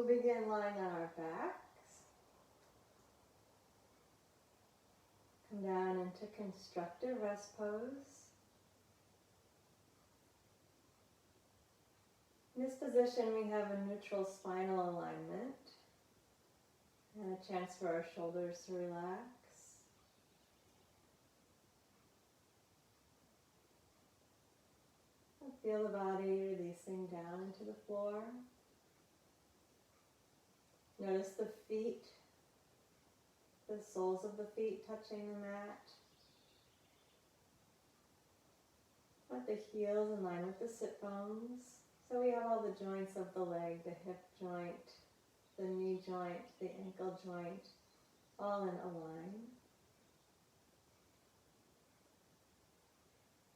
We'll begin lying on our backs. Come down into constructive rest pose. In this position, we have a neutral spinal alignment and a chance for our shoulders to relax. And feel the body releasing down into the floor. Notice the feet, the soles of the feet touching the mat. Let the heels in line with the sit bones. So we have all the joints of the leg, the hip joint, the knee joint, the ankle joint, all in a line.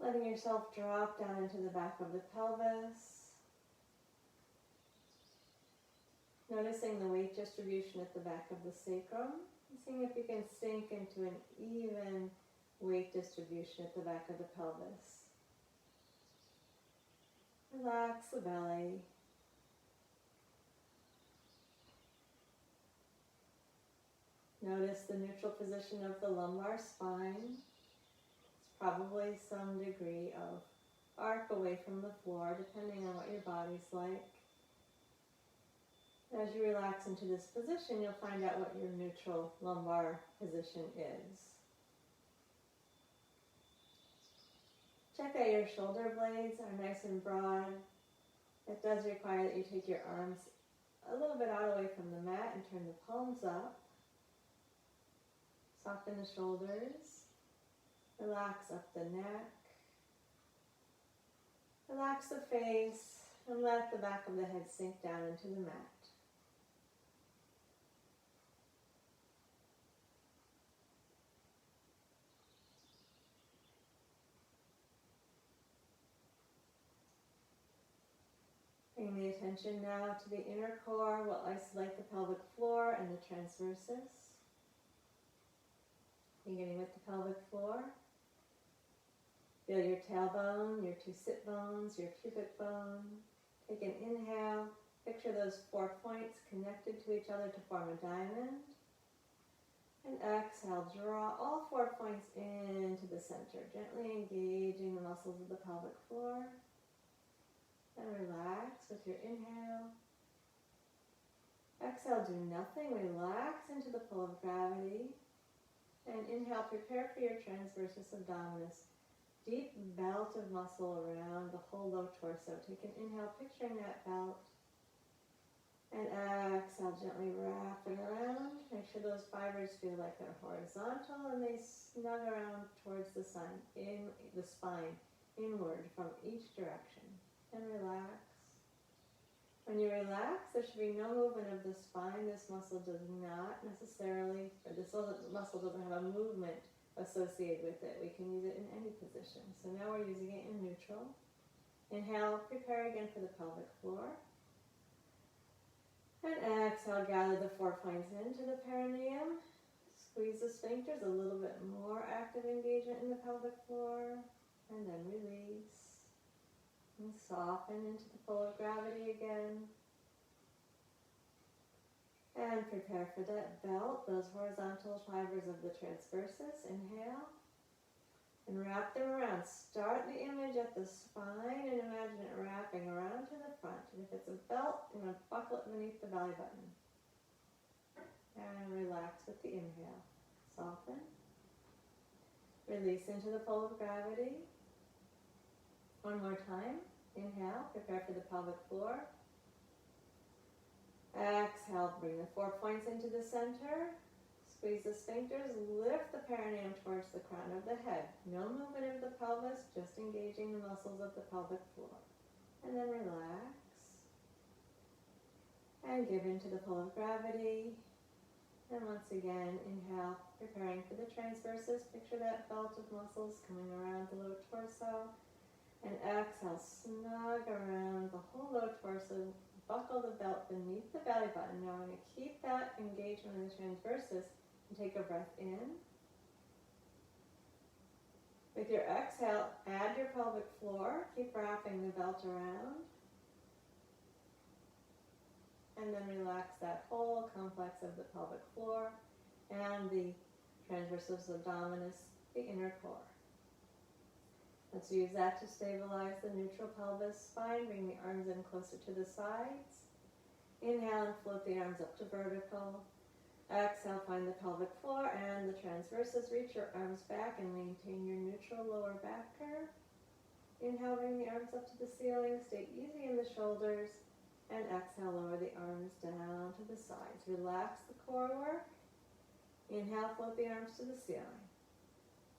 Letting yourself drop down into the back of the pelvis. Noticing the weight distribution at the back of the sacrum. And seeing if you can sink into an even weight distribution at the back of the pelvis. Relax the belly. Notice the neutral position of the lumbar spine. It's probably some degree of arc away from the floor, depending on what your body's like. As you relax into this position, you'll find out what your neutral lumbar position is. Check that your shoulder blades are nice and broad. It does require that you take your arms a little bit out away from the mat and turn the palms up. Soften the shoulders. Relax up the neck. Relax the face and let the back of the head sink down into the mat. Bring the attention now to the inner core. We'll isolate the pelvic floor and the transversus. Beginning with the pelvic floor. Feel your tailbone, your two sit bones, your pubic bone. Take an inhale. Picture those 4 points connected to each other to form a diamond. And exhale, draw all 4 points into the center, gently engaging the muscles of the pelvic floor. And relax with your inhale. Exhale, do nothing. Relax into the pull of gravity. And inhale, prepare for your transversus abdominis. Deep belt of muscle around the whole low torso. Take an inhale, picturing that belt. And exhale, gently wrap it around. Make sure those fibers feel like they're horizontal and they snug around towards the spine, inward from each direction. And relax. When you relax, there should be no movement of the spine. This muscle does not necessarily, or this muscle doesn't have a movement associated with it. We can use it in any position. So now we're using it in neutral. Inhale, prepare again for the pelvic floor. And exhale, gather the 4 points into the perineum. Squeeze the sphincters, a little bit more active engagement in the pelvic floor. And then release. And soften into the pull of gravity again. And prepare for that belt, those horizontal fibers of the transversus. Inhale. And wrap them around. Start the image at the spine and imagine it wrapping around to the front. And if it's a belt, you're going to buckle it beneath the belly button. And relax with the inhale. Soften. Release into the pull of gravity. One more time. Inhale, prepare for the pelvic floor. Exhale, bring the 4 points into the center. Squeeze the sphincters, lift the perineum towards the crown of the head. No movement of the pelvis, just engaging the muscles of the pelvic floor. And then relax. And give into the pull of gravity. And once again, inhale, preparing for the transversus. Picture that belt of muscles coming around the low torso. And exhale, snug around the whole low torso. Buckle the belt beneath the belly button. Now I'm going to keep that engagement in the transversus and take a breath in. With your exhale, add your pelvic floor. Keep wrapping the belt around. and then relax that whole complex of the pelvic floor and the transversus abdominis, the inner core. Let's use that to stabilize the neutral pelvis spine. Bring the arms in closer to the sides. Inhale and float the arms up to vertical. Exhale, find the pelvic floor and the transversus. Reach your arms back and maintain your neutral lower back curve. Inhale, bring the arms up to the ceiling. Stay easy in the shoulders. And exhale, lower the arms down to the sides. Relax the core work. Inhale, float the arms to the ceiling.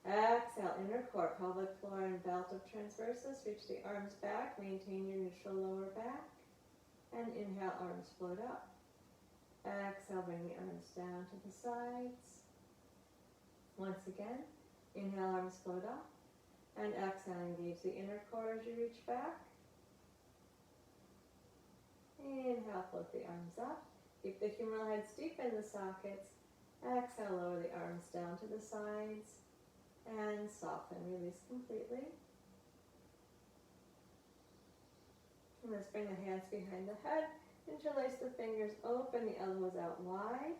Exhale, inner core, pelvic floor, and belt of transversus. Reach the arms back. Maintain your neutral lower back. And inhale, arms float up. Exhale, bring the arms down to the sides. Once again, inhale, arms float up. And exhale, engage the inner core as you reach back. Inhale, float the arms up. Keep the humeral heads deep in the sockets. Exhale, lower the arms down to the sides. And soften, release completely. And let's bring the hands behind the head. Interlace the fingers, open the elbows out wide.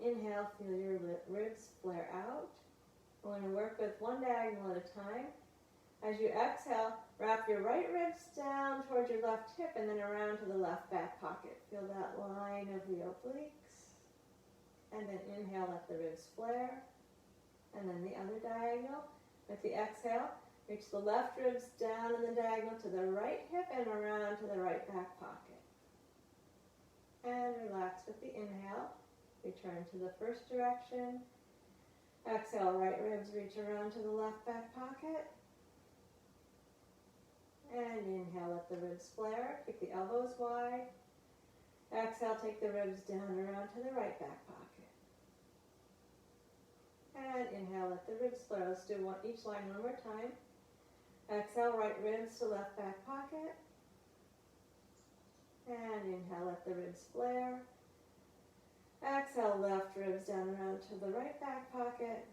Inhale, feel your ribs flare out. We're going to work with one diagonal at a time. As you exhale, wrap your right ribs down towards your left hip and then around to the left back pocket. Feel that line of the obliques. And then inhale, let the ribs flare. And then the other diagonal. With the exhale, reach the left ribs down in the diagonal to the right hip and around to the right back pocket. And relax with the inhale. Return to the first direction. Exhale, right ribs reach around to the left back pocket. And inhale, let the ribs flare. Keep the elbows wide. Exhale, take the ribs down around to the right back pocket. And inhale, let the ribs flare. Let's do each line one more time. Exhale, right ribs to left back pocket. And inhale, let the ribs flare. Exhale, left ribs down around to the right back pocket.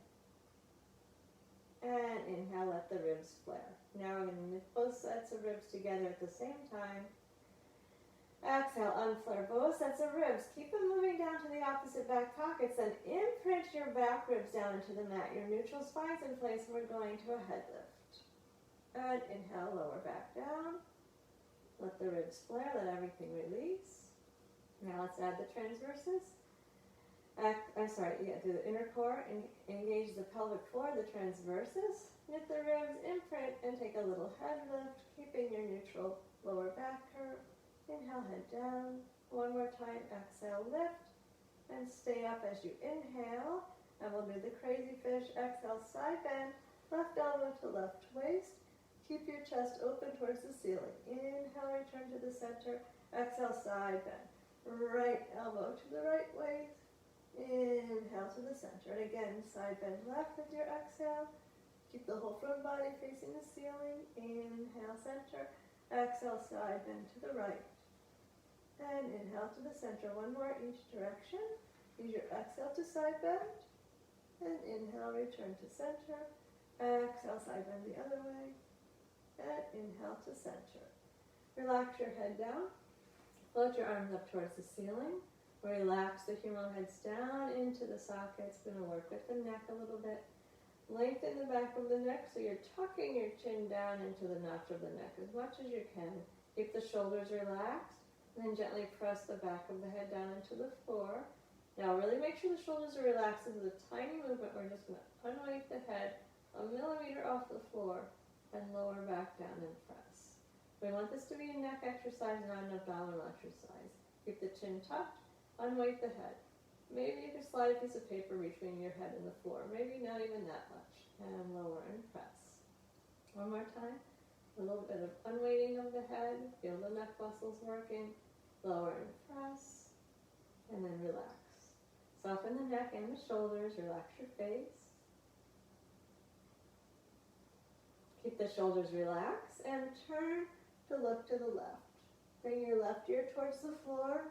And inhale, let the ribs flare. Now we're going to knit both sets of ribs together at the same time. Exhale, unflare both sets of ribs. Keep them moving down to the opposite back pockets. Then imprint your back ribs down into the mat. Your neutral spine's in place and we're going to a head lift. And inhale, lower back down. Let the ribs flare, let everything release. Now let's add the transversus. Do the inner core, engage the pelvic floor, the transversus. Knit the ribs, imprint, and take a little head lift, keeping your neutral lower back curve. Inhale, head down. One more time, exhale, lift, and stay up as you inhale. And we'll do the crazy fish. Exhale, side bend, left elbow to left waist. Keep your chest open towards the ceiling. Inhale, return to the center. Exhale, side bend. Right elbow to the right waist. Inhale to the center. And again, side bend left with your exhale. Keep the whole front body facing the ceiling. Inhale, center. Exhale, side bend to the right. And inhale to the center. One more each direction. Use your exhale to side bend. And inhale, return to center. Exhale, side bend the other way. And inhale to center. Relax your head down. Float your arms up towards the ceiling. Relax the humeral heads down into the sockets. Going to work with the neck a little bit. Lengthen the back of the neck so you're tucking your chin down into the notch of the neck as much as you can. Keep the shoulders relaxed. And then gently press the back of the head down into the floor. Now really make sure the shoulders are relaxed. This is a tiny movement. We're just going to unweight the head a millimeter off the floor and lower back down and press. We want this to be a neck exercise, not an abdominal exercise. Keep the chin tucked. Unweight the head. Maybe you can slide a piece of paper between your head and the floor. Maybe not even that much. And lower and press. One more time. A little bit of unweighting of the head. Feel the neck muscles working. Lower and press. And then relax. Soften the neck and the shoulders. Relax your face. Keep the shoulders relaxed. And turn to look to the left. Bring your left ear towards the floor.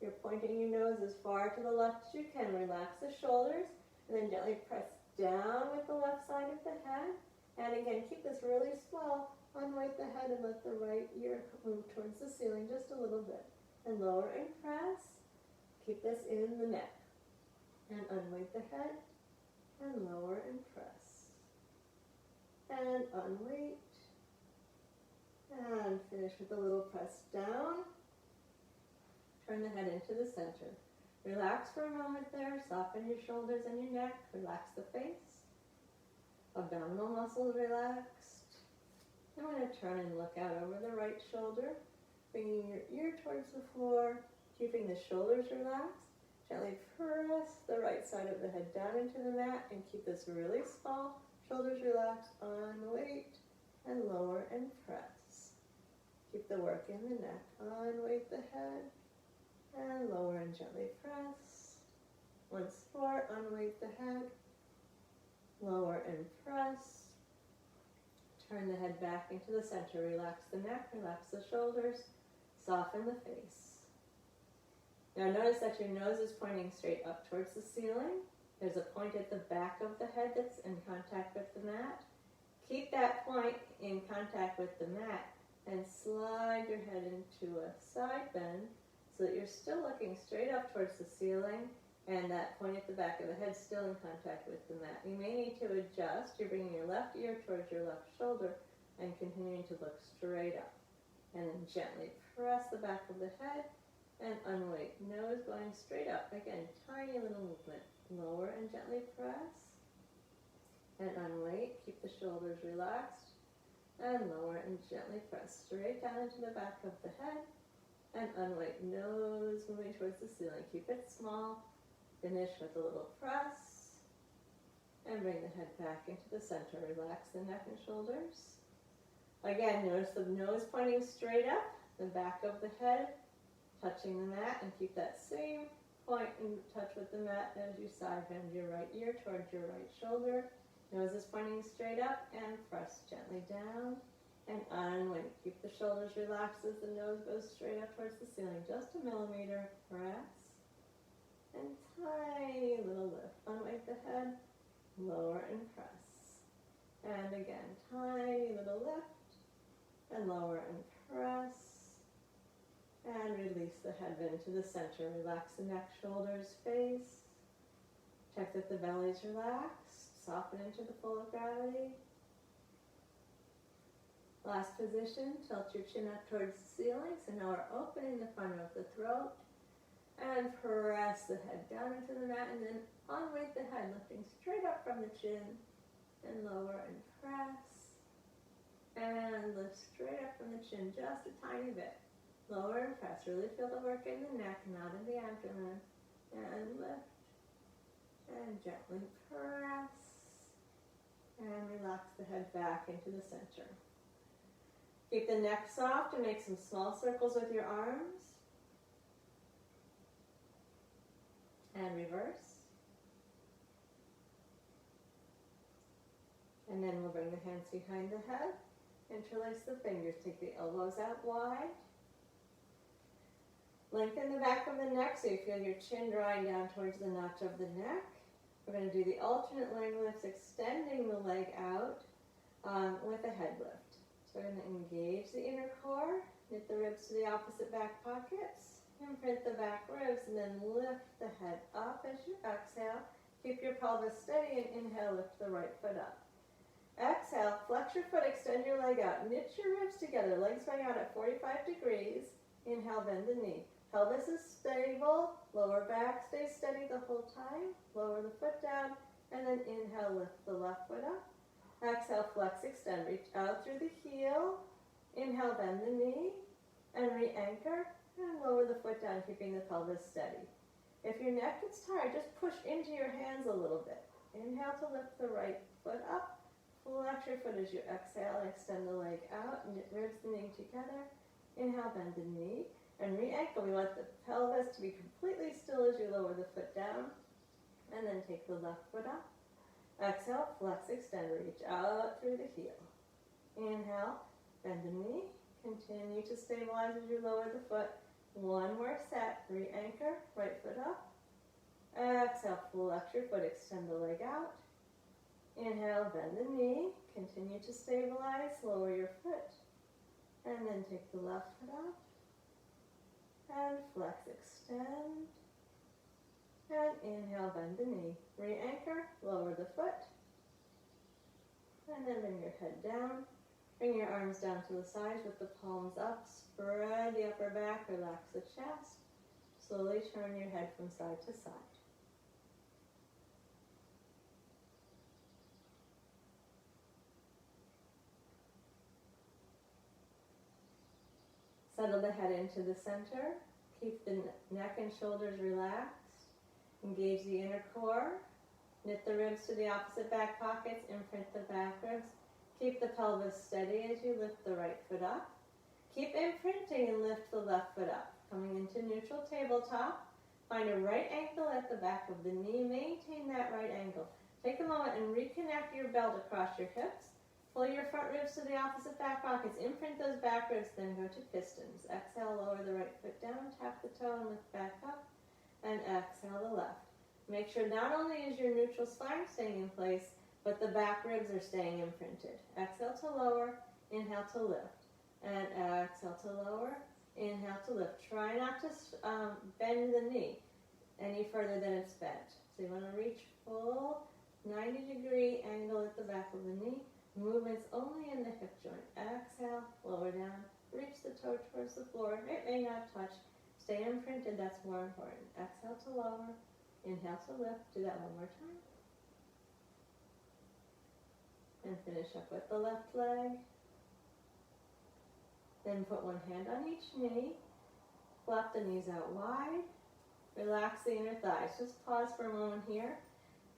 You're pointing your nose as far to the left as you can. Relax the shoulders, and then gently press down with the left side of the head. And again, keep this really small. Unweight the head and let the right ear move towards the ceiling just a little bit. and lower and press. Keep this in the neck. And unweight the head, and lower and press. And unweight. And finish with a little press down. Turn the head into the center. Relax for a moment there. Soften your shoulders and your neck. Relax the face. Abdominal muscles relaxed. I'm going to turn and look out over the right shoulder, bringing your ear towards the floor, keeping the shoulders relaxed. Gently press the right side of the head down into the mat and keep this really small. Shoulders relaxed, unweight, and lower and press. Keep the work in the neck. Unweight the head, and lower and gently press. Once more, unweight the head, lower and press. Turn the head back into the center. Relax the neck, relax the shoulders, soften the face. Now notice that your nose is pointing straight up towards the ceiling. There's a point at the back of the head that's in contact with the mat. Keep that point in contact with the mat and slide your head into a side bend so that you're still looking straight up towards the ceiling and that point at the back of the head still in contact with the mat. You may need to adjust. You're bringing your left ear towards your left shoulder and continuing to look straight up. And then gently press the back of the head and unweight. Nose going straight up. Again, tiny little movement. Lower and gently press. And unweight. Keep the shoulders relaxed. And lower and gently press straight down into the back of the head. And unweight. Nose moving towards the ceiling. Keep it small. Finish with a little press. And bring the head back into the center. Relax the neck and shoulders. Again, notice the nose pointing straight up. The back of the head touching the mat, and keep that same point in touch with the mat as you side bend your right ear towards your right shoulder. Nose is pointing straight up, and press gently down and unweight. Keep the shoulders relaxed as the nose goes straight up towards the ceiling, just a millimeter. Press and tiny little lift. Unweight the head, lower and press. And again, tiny little lift and lower and press. And release the head into the center. Relax the neck, shoulders, face. Check that the belly's relaxed. Soften into the full of gravity. Last position, tilt your chin up towards the ceiling. So now we're opening the front of the throat. And press the head down into the mat. And then unweight the head, lifting straight up from the chin. And lower and press. And lift straight up from the chin, just a tiny bit. Lower and press. Really feel the work in the neck, not in the abdomen. And lift. And gently press. And relax the head back into the center. Keep the neck soft and make some small circles with your arms. And reverse. And then we'll bring the hands behind the head. Interlace the fingers. Take the elbows out wide. Lengthen the back of the neck so you feel your chin drawing down towards the notch of the neck. We're going to do the alternate leg lifts, extending the leg out with a head lift. So we're going to engage the inner core, knit the ribs to the opposite back pockets, imprint the back ribs, and then lift the head up as you exhale. Keep your pelvis steady and inhale, lift the right foot up. Exhale, flex your foot, extend your leg out, knit your ribs together, legs going out at 45 degrees. Inhale, bend the knee. Pelvis is stable, lower back stays steady the whole time. Lower the foot down, and then inhale, lift the left foot up. Exhale, flex, extend, reach out through the heel. Inhale, bend the knee, and re-anchor, and lower the foot down, keeping the pelvis steady. If your neck gets tired, just push into your hands a little bit. Inhale to lift the right foot up. Flex your foot as you exhale, extend the leg out, and ribs the knee together. Inhale, bend the knee. And re-ankle. We want the pelvis to be completely still as you lower the foot down. And then take the left foot up. Exhale, flex, extend, reach out through the heel. Inhale, bend the knee. Continue to stabilize as you lower the foot. One more set. Re-anchor, right foot up. Exhale, flex your foot, extend the leg out. Inhale, bend the knee. Continue to stabilize, lower your foot. And then take the left foot up. And flex, extend. And inhale, bend the knee. Re-anchor, lower the foot. And then bring your head down. Bring your arms down to the sides with the palms up. Spread the upper back, relax the chest. Slowly turn your head from side to side. Settle the head into the center. Keep the neck and shoulders relaxed. Engage the inner core. Knit the ribs to the opposite back pockets. Imprint the back ribs. Keep the pelvis steady as you lift the right foot up. Keep imprinting and lift the left foot up. Coming into neutral tabletop. Find a right ankle at the back of the knee. Maintain that right ankle. Take a moment and reconnect your belt across your hips. Pull your front ribs to the opposite back pockets. Imprint those back ribs, then go to pistons. Exhale, lower the right foot down. Tap the toe and lift back up. And exhale the left. Make sure not only is your neutral spine staying in place, but the back ribs are staying imprinted. Exhale to lower, inhale to lift. And exhale to lower, inhale to lift. Try not to bend the knee any further than it's bent. So you want to reach full 90-degree angle at the back of the knee. Movements only in the hip joint. Exhale, lower down. Reach the toe towards the floor. It may not touch. Stay imprinted, that's more important. Exhale to lower, inhale to lift. Do that one more time. And finish up with the left leg. Then put one hand on each knee. Flap the knees out wide. Relax the inner thighs. Just pause for a moment here.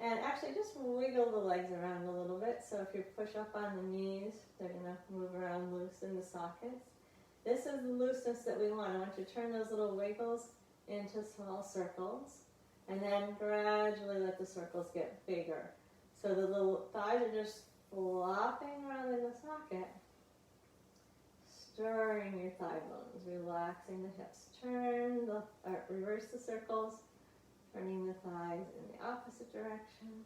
And actually just wiggle the legs around a little bit. So if you push up on the knees, they're going to move around loose in the sockets. This is the looseness that we want. I want you to turn those little wiggles into small circles. And then gradually let the circles get bigger. So the little thighs are just flopping around in the socket. Stirring your thigh bones, relaxing the hips. Reverse the circles. Turning the thighs in the opposite direction.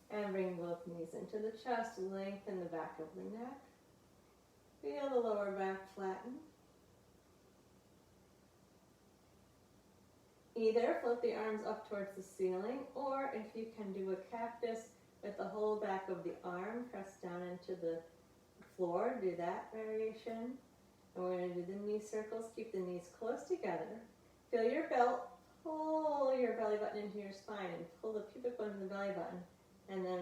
And bring both knees into the chest. Lengthen the back of the neck. Feel the lower back flatten. Either float the arms up towards the ceiling, or if you can do a cactus with the whole back of the arm pressed down into the floor, do that variation. And we're going to do the knee circles. Keep the knees close together. Feel your belt. Pull your belly button into your spine and pull the pubic bone to the belly button. And then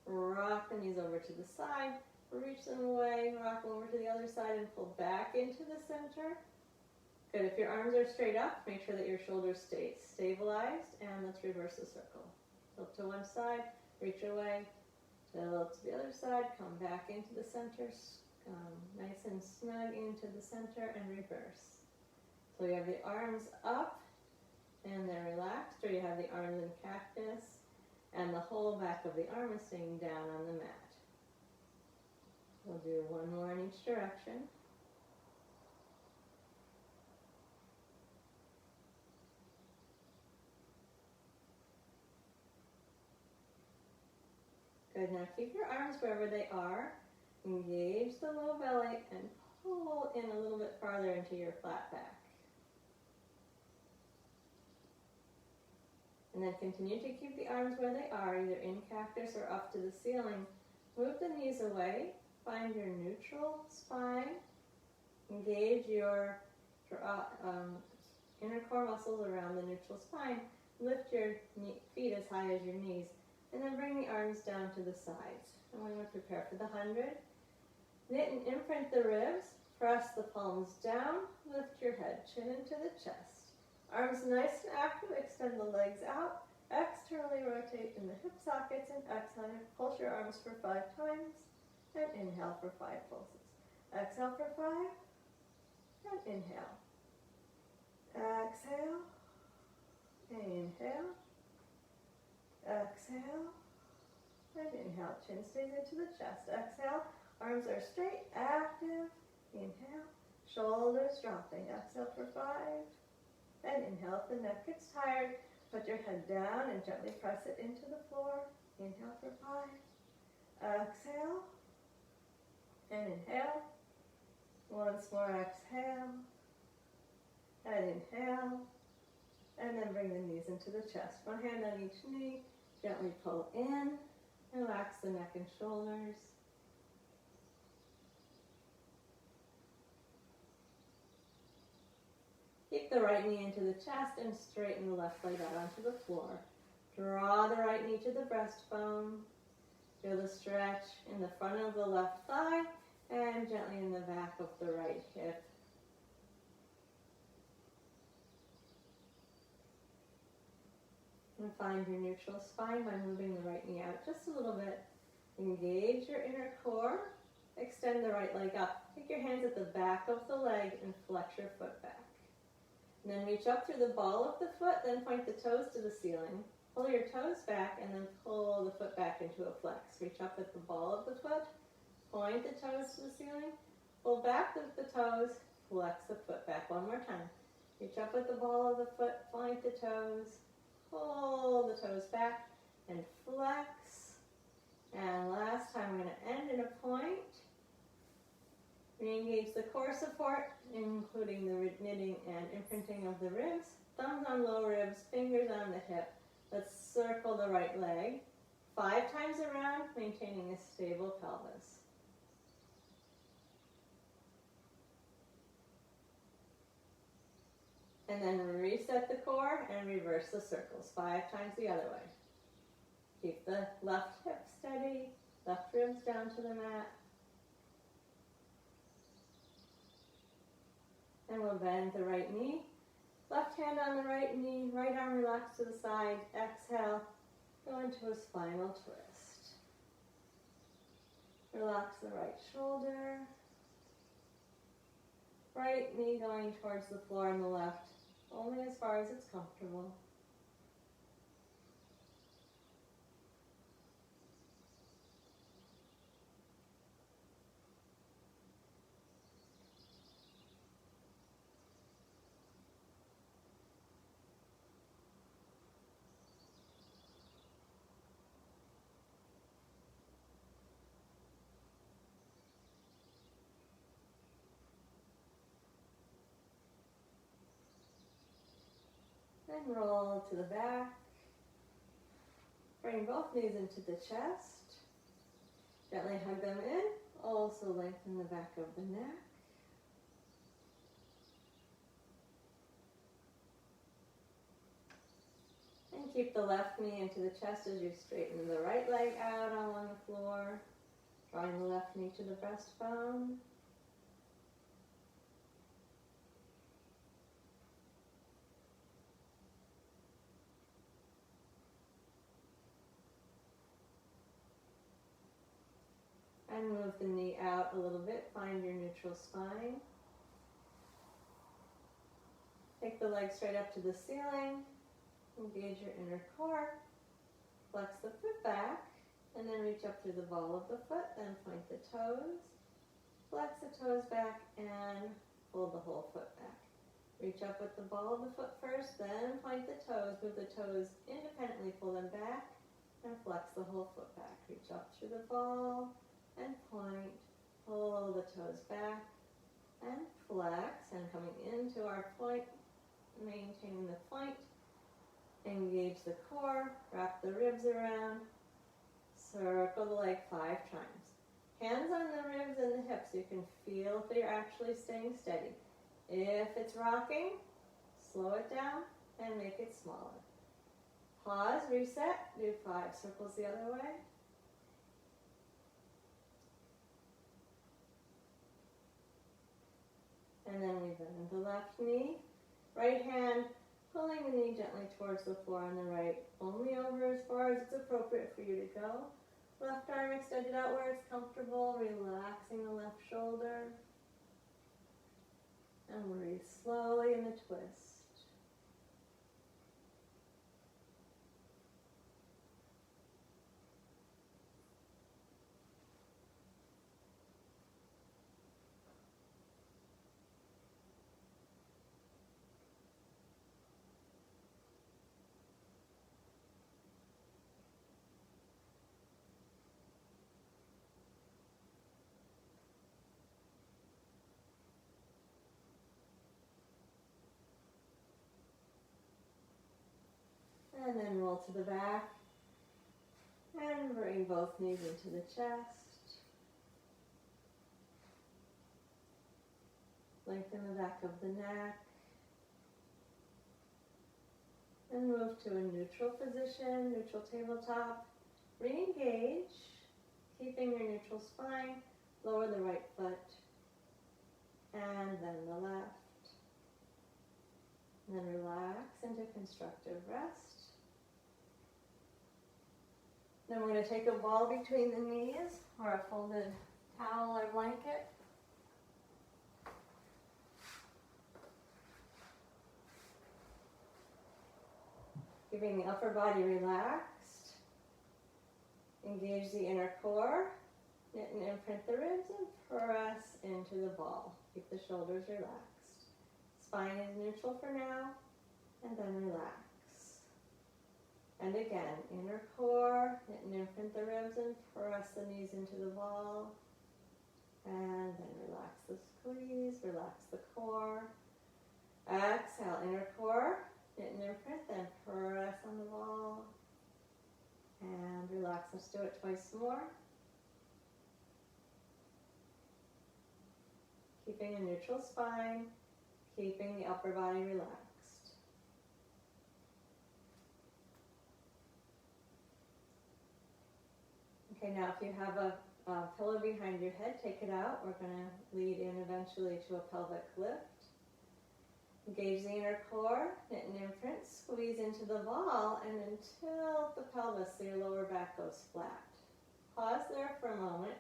rock the knees over to the side. Reach them away. Rock them over to the other side and pull back into the center. Good. If your arms are straight up, make sure that your shoulders stay stabilized. And let's reverse the circle. Tilt to one side. Reach away. Tilt to the other side. Come back into the center. Nice and snug into the center and reverse. So you have the arms up and they're relaxed, or you have the arms in cactus and the whole back of the arm is staying down on the mat. We'll do one more in each direction. Good. Now keep your arms wherever they are. Engage the low belly and pull in a little bit farther into your flat back. And then continue to keep the arms where they are, either in cactus or up to the ceiling. Move the knees away. Find your neutral spine. Engage your inner core muscles around the neutral spine. Lift your feet as high as your knees. And then bring the arms down to the sides. And we're going to prepare for the 100. Knit and imprint the ribs. Press the palms down. Lift your head, chin into the chest. Arms nice and active. Extend the legs out. Externally rotate in the hip sockets. And exhale. Pulse your arms for 5 times. And inhale for 5 pulses. Exhale for 5. And inhale. Exhale. Inhale. Exhale. And inhale. Chin stays into the chest. Exhale. Arms are straight, active. Inhale. Shoulders dropping. Exhale for 5. And inhale. If the neck gets tired, put your head down and gently press it into the floor. Inhale for 5. Exhale. And inhale. Once more, exhale, and inhale, and then bring the knees into the chest. One hand on each knee, gently pull in, relax the neck and shoulders. Keep the right knee into the chest and straighten the left leg out onto the floor. Draw the right knee to the breastbone. Feel the stretch in the front of the left thigh and gently in the back of the right hip. And find your neutral spine by moving the right knee out just a little bit. Engage your inner core. Extend the right leg up. Take your hands at the back of the leg and flex your foot back. And then reach up through the ball of the foot, then point the toes to the ceiling. Pull your toes back and then pull the foot back into a flex. Reach up at the ball of the foot, point the toes to the ceiling, pull back with the toes, flex the foot back. One more time. Reach up at the ball of the foot, point the toes, pull the toes back and flex. And last time, we're going to end in a point. Re-engage the core support, including the knitting and imprinting of the ribs. Thumbs on low ribs, fingers on the hip. Let's circle the right leg 5 times around, maintaining a stable pelvis. And then reset the core and reverse the circles 5 times the other way. Keep the left hip steady, left ribs down to the mat. And we'll bend the right knee. Left hand on the right knee, right arm relaxed to the side. Exhale, go into a spinal twist. Relax the right shoulder. Right knee going towards the floor and the left, only as far as it's comfortable. And roll to the back. Bring both knees into the chest. Gently hug them in. Also lengthen the back of the neck. And keep the left knee into the chest as you straighten the right leg out along the floor. Drawing the left knee to the breastbone. And move the knee out a little bit. Find your neutral spine. Take the leg straight up to the ceiling. Engage your inner core. Flex the foot back. And then reach up through the ball of the foot. Then point the toes. Flex the toes back and pull the whole foot back. Reach up with the ball of the foot first. Then point the toes. Move the toes independently. Pull them back. And flex the whole foot back. Reach up through the ball. And point, pull the toes back, and flex, and coming into our point, maintaining the point, engage the core, wrap the ribs around, circle the leg 5 times. Hands on the ribs and the hips, you can feel if you're actually staying steady. If it's rocking, slow it down and make it smaller. Pause, reset, do 5 circles the other way. And then we bend the left knee, right hand pulling the knee gently towards the floor on the right, only over as far as it's appropriate for you to go. Left arm extended out where it's comfortable, relaxing the left shoulder. And breathe slowly in the twist. And then roll to the back. And bring both knees into the chest. Lengthen the back of the neck. And move to a neutral position, neutral tabletop. Re-engage, keeping your neutral spine. Lower the right foot. And then the left. And then relax into constructive rest. Then we're going to take a ball between the knees or a folded towel or blanket. Keeping the upper body relaxed. Engage the inner core. Knit and imprint the ribs and press into the ball. Keep the shoulders relaxed. Spine is neutral for now, and then relax. And again, inner core, knit and imprint the ribs and press the knees into the ball. And then relax the squeeze, relax the core. Exhale, inner core, knit and imprint, then press on the ball. And relax, let's do it twice more. Keeping a neutral spine, keeping the upper body relaxed. Okay, now if you have a pillow behind your head, take it out. We're going to lead in eventually to a pelvic lift. Engage the inner core, knit and imprint, squeeze into the ball, and then tilt the pelvis so your lower back goes flat. Pause there for a moment.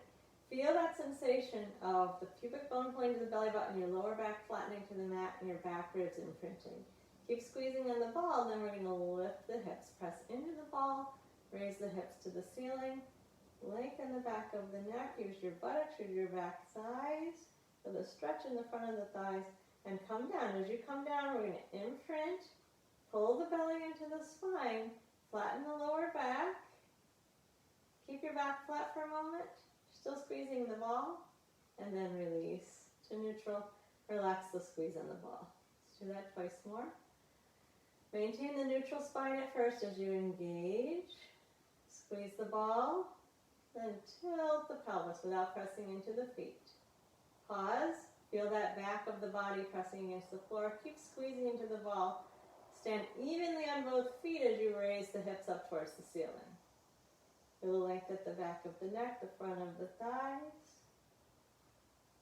Feel that sensation of the pubic bone pulling to the belly button, your lower back flattening to the mat, and your back ribs imprinting. Keep squeezing on the ball, then we're going to lift the hips. Press into the ball, raise the hips to the ceiling, lengthen the back of the neck, use your buttocks, use your back thighs for the stretch in the front of the thighs, and come down. As you come down, we're going to imprint, pull the belly into the spine, flatten the lower back, keep your back flat for a moment. Still squeezing the ball, and then release to neutral. Relax the squeeze on the ball. Let's do that twice more. Maintain the neutral spine at first as you engage. Squeeze the ball, then tilt the pelvis without pressing into the feet. Pause. Feel that back of the body pressing against the floor. Keep squeezing into the ball. Stand evenly on both feet as you raise the hips up towards the ceiling. Feel the length at the back of the neck, the front of the thighs.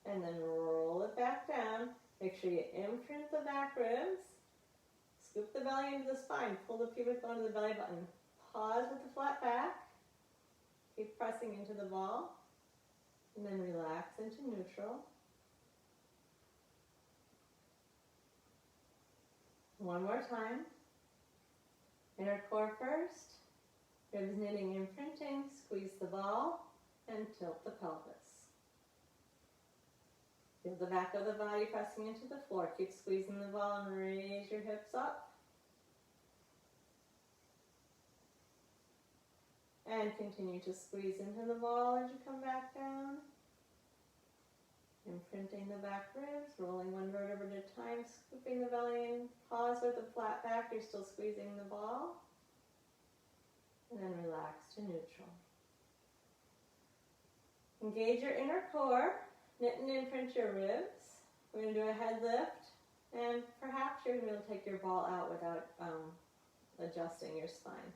And then roll it back down. Make sure you imprint the back ribs. Scoop the belly into the spine. Pull the pubic bone to the belly button. Pause with the flat back. Keep pressing into the ball. And then relax into neutral. One more time. Inner core first. Ribs knitting, imprinting, squeeze the ball, and tilt the pelvis. Feel the back of the body pressing into the floor. Keep squeezing the ball and raise your hips up. And continue to squeeze into the ball as you come back down. Imprinting the back ribs, rolling one vertebra at a time, scooping the belly in. Pause with a flat back, you're still squeezing the ball. And then relax to neutral. Engage your inner core, knit and imprint your ribs. We're going to do a head lift, and perhaps you're going to be able to take your ball out without adjusting your spine.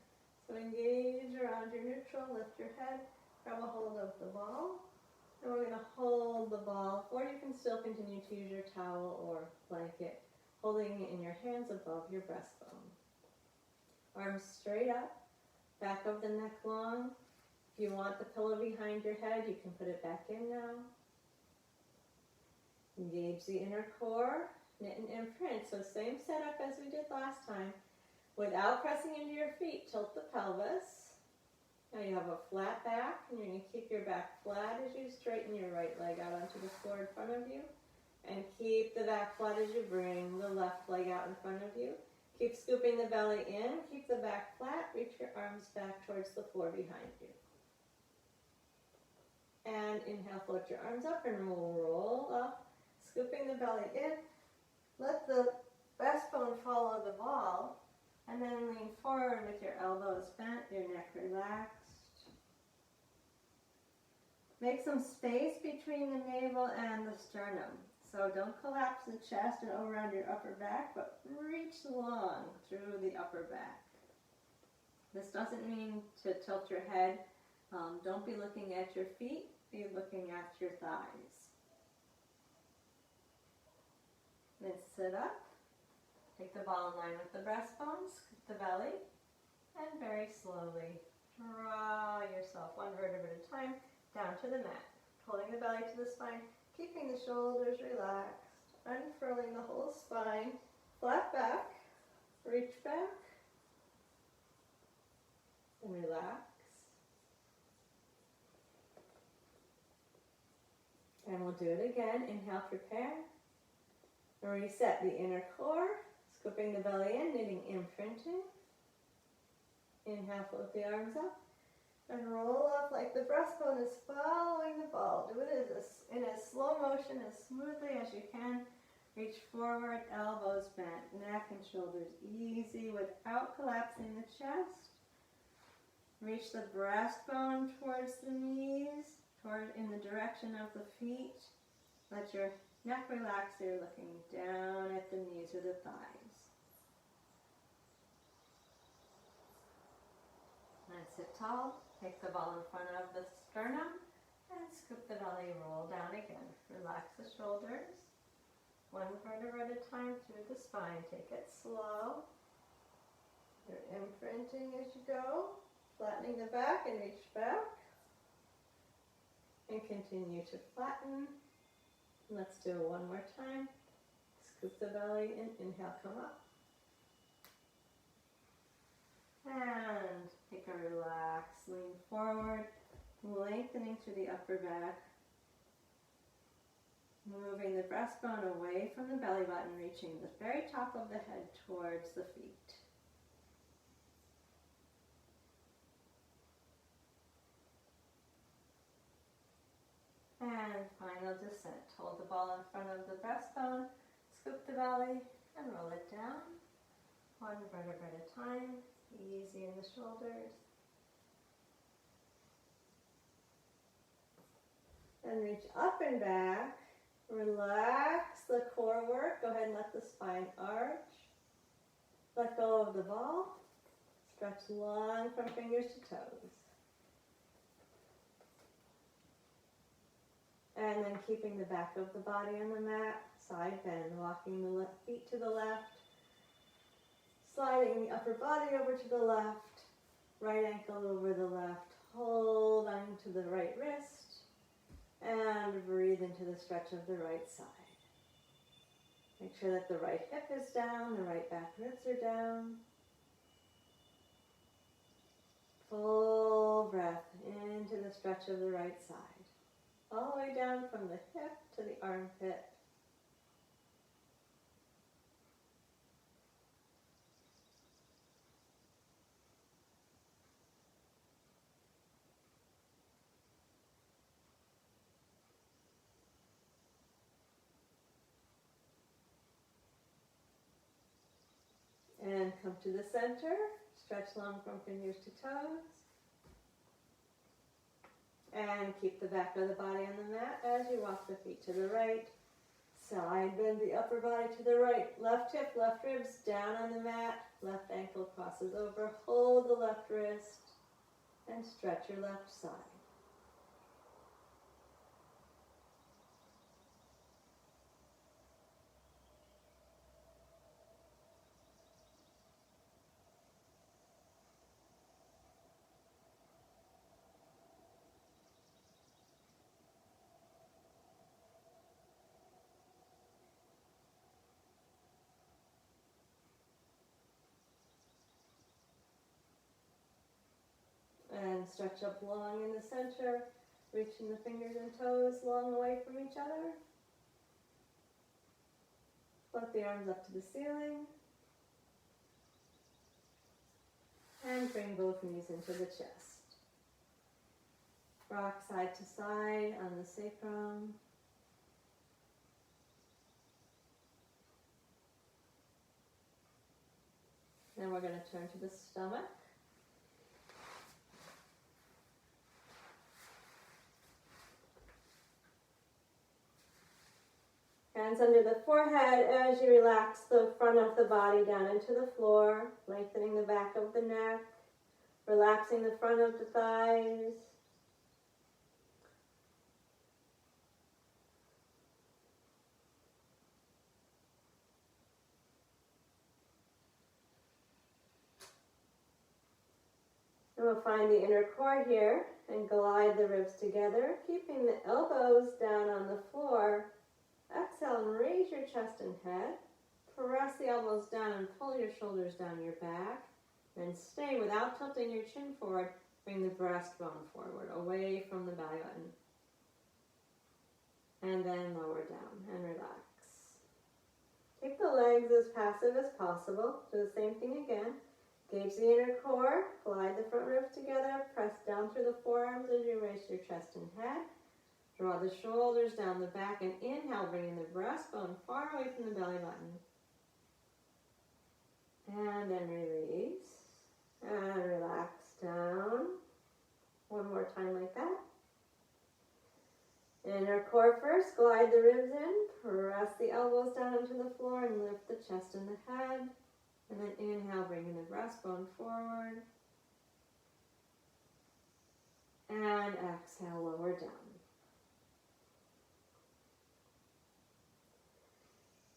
So engage around your neutral, lift your head, grab a hold of the ball, and we're going to hold the ball, or you can still continue to use your towel or blanket, holding it in your hands above your breastbone. Arms straight up. Back of the neck long. If you want the pillow behind your head, you can put it back in now. Engage the inner core, knit and imprint. So same setup as we did last time. Without pressing into your feet, tilt the pelvis. Now you have a flat back, and you're going to keep your back flat as you straighten your right leg out onto the floor in front of you. And keep the back flat as you bring the left leg out in front of you. Keep scooping the belly in, keep the back flat, reach your arms back towards the floor behind you. And inhale, float your arms up and roll up, scooping the belly in. Let the breastbone follow the ball And then lean forward with your elbows bent, your neck relaxed. Make some space between the navel and the sternum. So don't collapse the chest and over around your upper back, but reach long through the upper back. This doesn't mean to tilt your head. Don't be looking at your feet, be looking at your thighs. Then sit up. Take the ball in line with the breastbone, scoop the belly, and very slowly draw yourself one vertebra at a time down to the mat. Holding the belly to the spine, keeping the shoulders relaxed, unfurling the whole spine, flat back, reach back, and relax. And we'll do it again. Inhale, prepare. Reset the inner core. Scooping the belly in, knitting, imprinting. Inhale, float the arms up. And roll up like the breastbone is following the ball. Do it in as slow motion, as smoothly as you can. Reach forward, elbows bent, neck and shoulders easy without collapsing the chest. Reach the breastbone towards the knees, in the direction of the feet. Let your neck relax so you're looking down at the knees or the thighs. And sit tall. Take the ball in front of the sternum and scoop the belly, roll down again. Relax the shoulders. One vertebra at a time through the spine. Take it slow. You're imprinting as you go. Flattening the back and reach back. And continue to flatten. Let's do it one more time. Scoop the belly and inhale, come up. And take a relax, lean forward, lengthening through the upper back. Moving the breastbone away from the belly button, reaching the very top of the head towards the feet. And final descent. Hold the ball in front of the breastbone, scoop the belly, and roll it down. One vertebra at a time, easy in the shoulders. And reach up and back. Relax the core work. Go ahead and let the spine arch. Let go of the ball. Stretch long from fingers to toes. And then keeping the back of the body on the mat, side bend, walking the left feet to the left, sliding the upper body over to the left, right ankle over the left, hold on to the right wrist, and breathe into the stretch of the right side. Make sure that the right hip is down, the right back ribs are down. Full breath into the stretch of the right side. All the way down from the hip to the armpit. And come to the center. Stretch long from fingers to toes. And keep the back of the body on the mat as you walk the feet to the right. Side bend the upper body to the right. Left hip, left ribs down on the mat. Left ankle crosses over. Hold the left wrist and stretch your left side. And stretch up long in the center, reaching the fingers and toes long away from each other. Float the arms up to the ceiling. And bring both knees into the chest. Rock side to side on the sacrum. Then we're going to turn to the stomach. Hands under the forehead as you relax the front of the body down into the floor, lengthening the back of the neck, relaxing the front of the thighs. And we'll find the inner core here and glide the ribs together, keeping the elbows down on the floor. Exhale and raise your chest and head. Press the elbows down and pull your shoulders down your back. Then stay without tilting your chin forward. Bring the breastbone forward, away from the belly button. And then lower down and relax. Keep the legs as passive as possible. Do the same thing again. Engage the inner core. Glide the front ribs together. Press down through the forearms as you raise your chest and head. Draw the shoulders down the back and inhale, bringing the breastbone far away from the belly button. And then release. And relax down. One more time like that. Inner core first. Glide the ribs in. Press the elbows down into the floor and lift the chest and the head. And then inhale, bringing the breastbone forward. And exhale, lower down.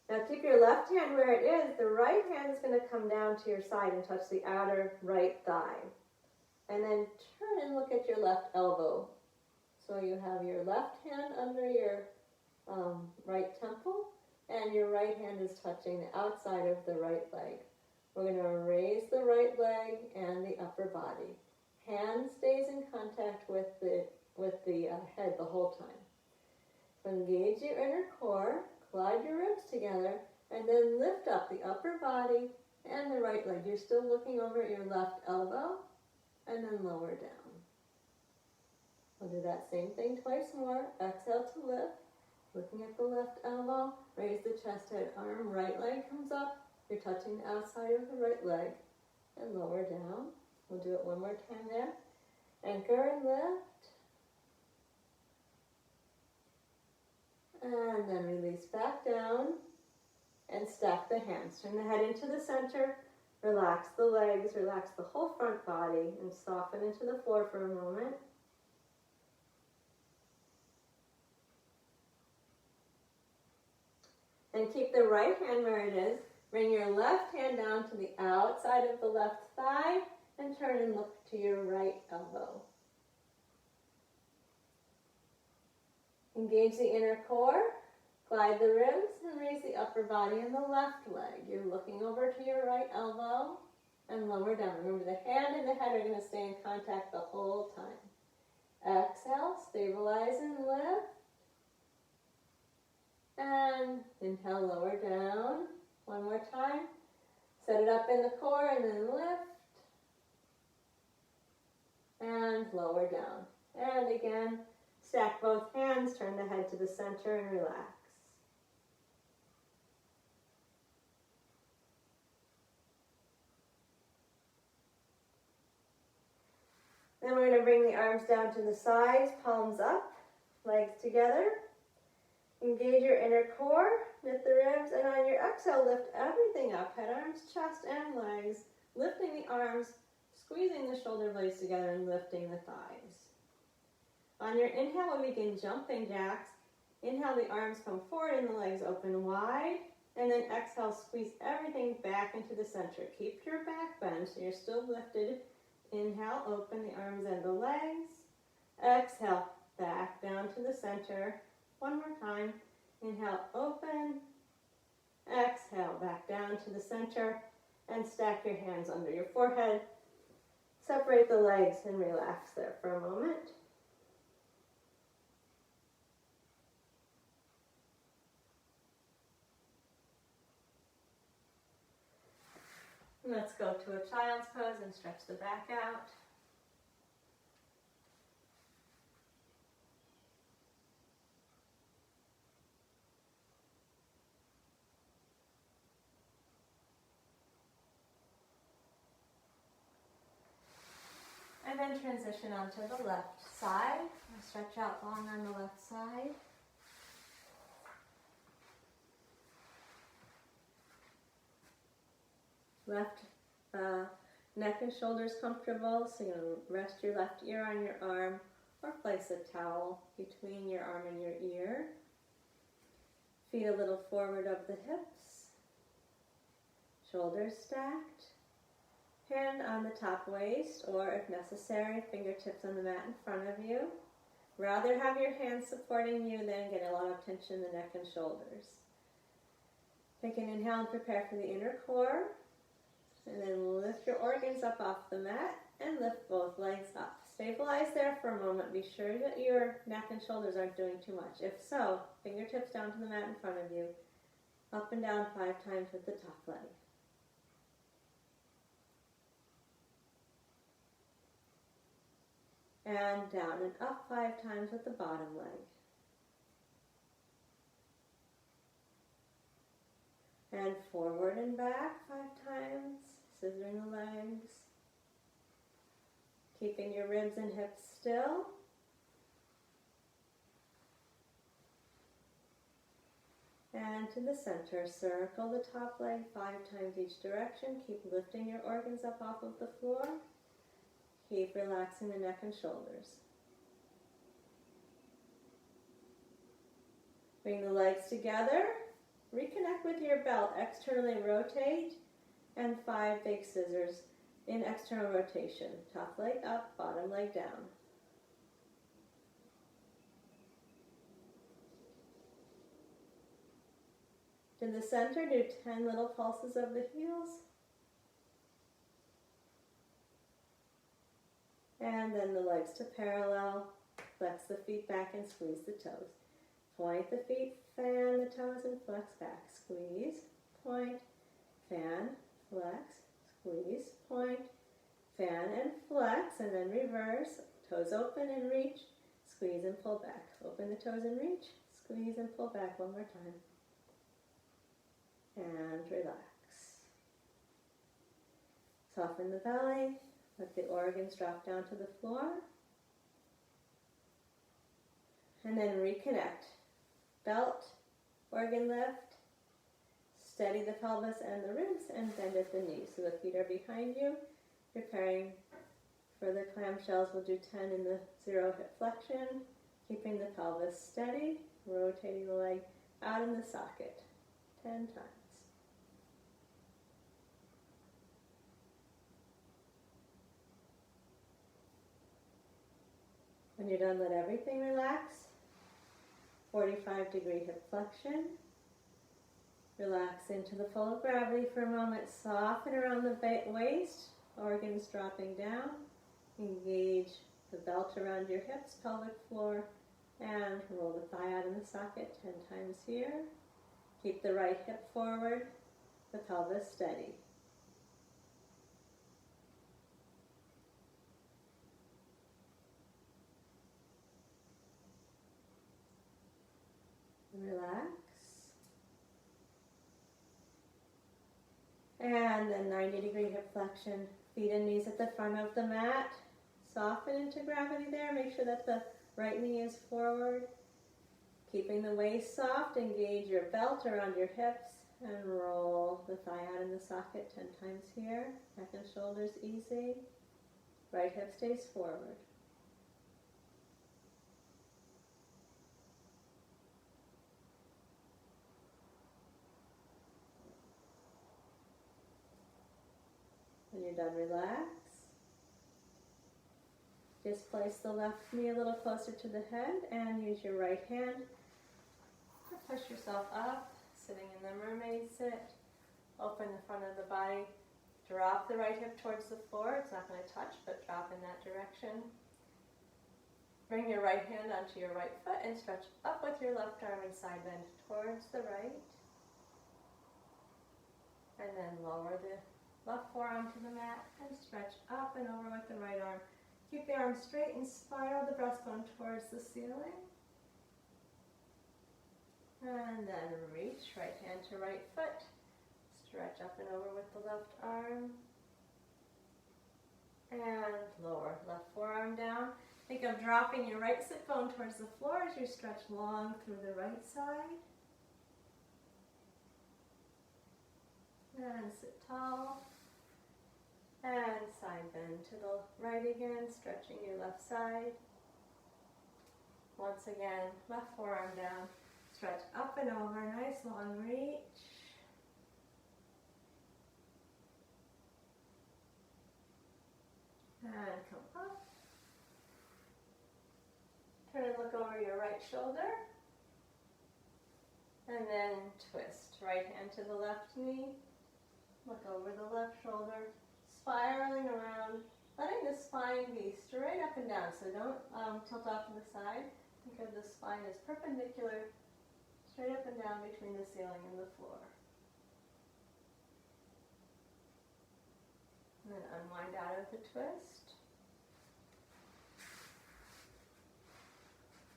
Now keep your left hand where it is. The right hand is going to come down to your side and touch the outer right thigh. And then turn and look at your left elbow. So you have your left hand under your right temple, and your right hand is touching the outside of the right leg. We're going to raise the right leg and the upper body. Hand stays in contact with the head the whole time. So engage your inner core. Glide your ribs together, and then lift up the upper body and the right leg. You're still looking over at your left elbow, and then lower down. We'll do that same thing twice more. Exhale to lift, looking at the left elbow. Raise the chest, head, arm, right leg comes up. You're touching the outside of the right leg, and lower down. We'll do it one more time there. Anchor and lift. And then release back down and stack the hands. Turn the head into the center, relax the legs, relax the whole front body, and soften into the floor for a moment. And keep the right hand where it is. Bring your left hand down to the outside of the left thigh and turn and look to your right elbow. Engage the inner core, glide the ribs, and raise the upper body and the left leg. You're looking over to your right elbow and lower down. Remember, the hand and the head are going to stay in contact the whole time. Exhale, stabilize and lift. And inhale, lower down. One more time. Set it up in the core and then lift. And lower down. And again, stack both hands, turn the head to the center and relax. Then we're going to bring the arms down to the sides, palms up, legs together. Engage your inner core, lift the ribs, and on your exhale, lift everything up, head, arms, chest, and legs, lifting the arms, squeezing the shoulder blades together, and lifting the thighs. On your inhale, we begin jumping jacks. Inhale, the arms come forward and the legs open wide. And then exhale, squeeze everything back into the center. Keep your back bend so you're still lifted. Inhale, open the arms and the legs. Exhale, back down to the center. One more time. Inhale, open. Exhale, back down to the center. And stack your hands under your forehead. Separate the legs and relax there for a moment. Let's go to a child's pose and stretch the back out. And then transition onto the left side. Stretch out long on the left side. Left neck and shoulders comfortable, so you're going to rest your left ear on your arm or place a towel between your arm and your ear. Feet a little forward of the hips. Shoulders stacked. Hand on the top waist, or if necessary, fingertips on the mat in front of you. Rather have your hands supporting you than get a lot of tension in the neck and shoulders. Take an inhale and prepare for the inner core. And then lift your organs up off the mat and lift both legs up. Stabilize there for a moment. Be sure that your neck and shoulders aren't doing too much. If so, fingertips down to the mat in front of you. Up and down 5 times with the top leg. And down and up 5 times with the bottom leg. And forward and back 5 times, scissoring the legs. Keeping your ribs and hips still. And to the center, circle the top leg 5 times each direction. Keep lifting your organs up off of the floor. Keep relaxing the neck and shoulders. Bring the legs together. Reconnect with your belt. Externally rotate. And 5 big scissors in external rotation. Top leg up, bottom leg down. To the center, do 10 little pulses of the heels. And then the legs to parallel. Flex the feet back and squeeze the toes. Point the feet, fan the toes, and flex back. Squeeze, point, fan, flex, squeeze, point, fan, and flex, and then reverse. Toes open and reach, squeeze and pull back. Open the toes and reach, squeeze and pull back one more time. And relax. Soften the belly. Let the organs drop down to the floor. And then reconnect. Belt, organ lift. Steady the pelvis and the ribs and bend at the knees. So the feet are behind you. Preparing for the clamshells. We'll do 10 in the 0 hip flexion. Keeping the pelvis steady. Rotating the leg out in the socket. 10 times. When you're done, let everything relax. 45-degree hip flexion. Relax into the full of gravity for a moment. Soften around the waist. Organs dropping down. Engage the belt around your hips, pelvic floor, and roll the thigh out in the socket 10 times here. Keep the right hip forward, the pelvis steady. Relax. And then 90-degree hip flexion. Feet and knees at the front of the mat. Soften into gravity there. Make sure that the right knee is forward. Keeping the waist soft. Engage your belt around your hips. And roll the thigh out in the socket 10 times here. Neck and shoulders easy. Right hip stays forward. When you're done, relax. Just place the left knee a little closer to the head and use your right hand to push yourself up, sitting in the mermaid sit. Open the front of the body. Drop the right hip towards the floor. It's not going to touch, but drop in that direction. Bring your right hand onto your right foot and stretch up with your left arm and side bend towards the right. And then lower the left forearm to the mat and stretch up and over with the right arm. Keep the arm straight and spiral the breastbone towards the ceiling. And then reach right hand to right foot. Stretch up and over with the left arm. And lower. Left forearm down. Think of dropping your right sit bone towards the floor as you stretch long through the right side. And sit tall. And side bend to the right again, stretching your left side. Once again, left forearm down. Stretch up and over, nice long reach. And come up. Turn and look over your right shoulder. And then twist. Right hand to the left knee. Look over the left shoulder. Spiraling around. Letting the spine be straight up and down. So don't tilt off to the side. Think of the spine as perpendicular. Straight up and down between the ceiling and the floor. And then unwind out of the twist.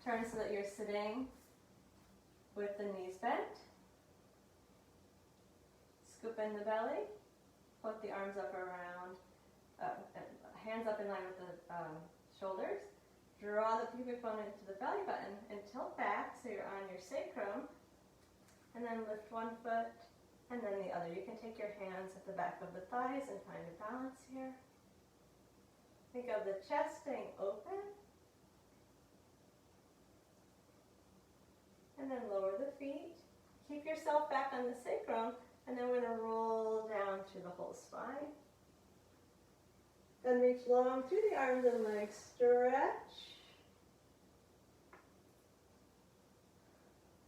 Turn so that you're sitting with the knees bent. Scoop in the belly. Float the arms up around, hands up in line with the shoulders. Draw the pubic bone into the belly button and tilt back so you're on your sacrum. And then lift one foot and then the other. You can take your hands at the back of the thighs and find a balance here. Think of the chest staying open. And then lower the feet. Keep yourself back on the sacrum, and then we're going to roll down through the whole spine. Then reach long through the arms and legs, stretch.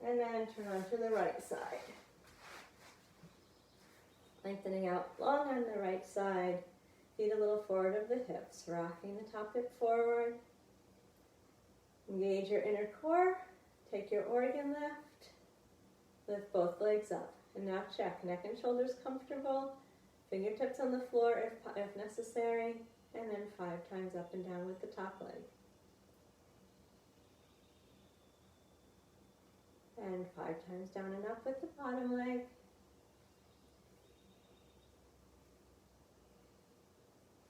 And then turn on to the right side. Lengthening out long on the right side. Feet a little forward of the hips, rocking the top hip forward. Engage your inner core. Take your organ lift. Lift both legs up. And now check. Neck and shoulders comfortable. Fingertips on the floor if necessary. And then 5 times up and down with the top leg. And 5 times down and up with the bottom leg.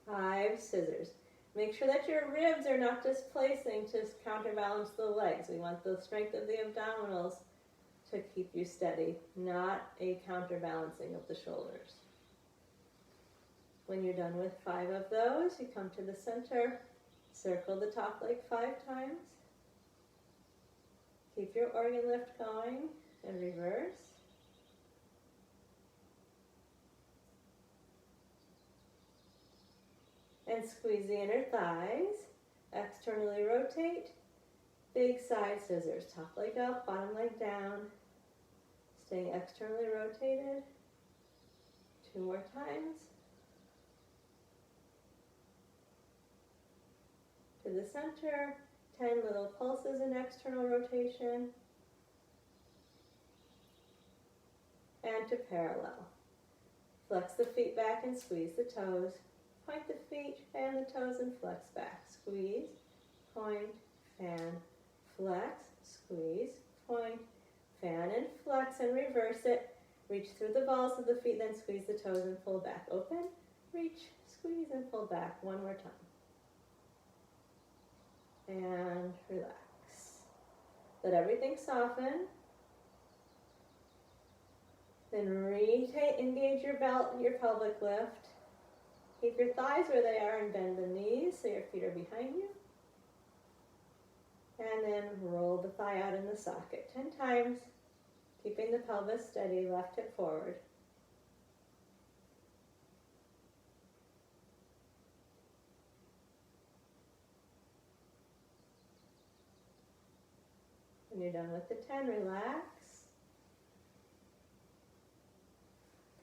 Five scissors. Make sure that your ribs are not displacing to counterbalance the legs. We want the strength of the abdominals to keep you steady, not a counterbalancing of the shoulders. When you're done with 5 of those, you come to the center, circle the top leg 5 times. Keep your organ lift going and reverse. And squeeze the inner thighs. Externally rotate. Big side scissors. Top leg up, bottom leg down. Staying externally rotated. 2 more times. To the center. 10 little pulses in external rotation. And to parallel. Flex the feet back and squeeze the toes. Point the feet, fan the toes, and flex back. Squeeze, point, fan, flex, squeeze, point, fan, and flex, and reverse it. Reach through the balls of the feet, then squeeze the toes and pull back. Open, reach, squeeze, and pull back. 1 more time. And relax. Let everything soften. Then rotate, engage your belt, your pelvic lift. Keep your thighs where they are and bend the knees so your feet are behind you. And then roll the thigh out in the socket 10 times, keeping the pelvis steady, left hip forward. When you're done with the 10, relax.